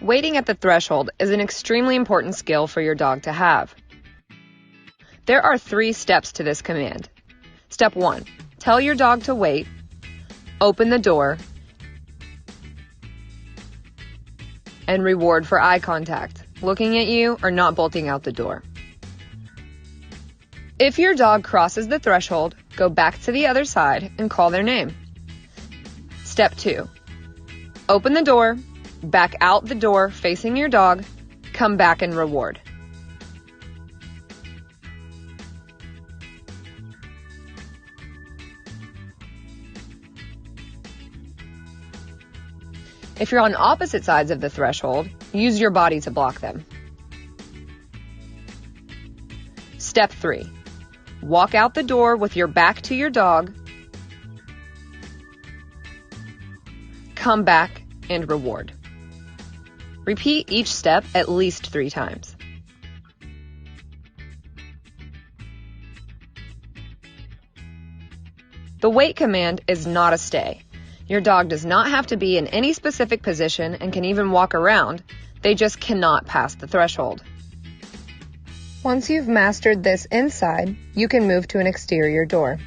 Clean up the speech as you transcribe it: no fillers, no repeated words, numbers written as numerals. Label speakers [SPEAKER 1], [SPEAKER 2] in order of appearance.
[SPEAKER 1] Waiting at the threshold is an extremely important skill for your dog to have. There are 3 steps to this command. Step 1. Tell your dog to wait. Open the door. And reward for eye contact, looking at you or not bolting out the door. If your dog crosses the threshold, go back to the other side and call their name. Step 2. Open the door, back out the door facing your dog, come back and reward. If you're on opposite sides of the threshold, use your body to block them. Step 3. Walk out the door with your back to your dog, come back and reward. Repeat each step at least 3 times. The wait command is not a stay. Your dog does not have to be in any specific position and can even walk around. They just cannot pass the threshold. Once you've mastered this inside, you can move to an exterior door.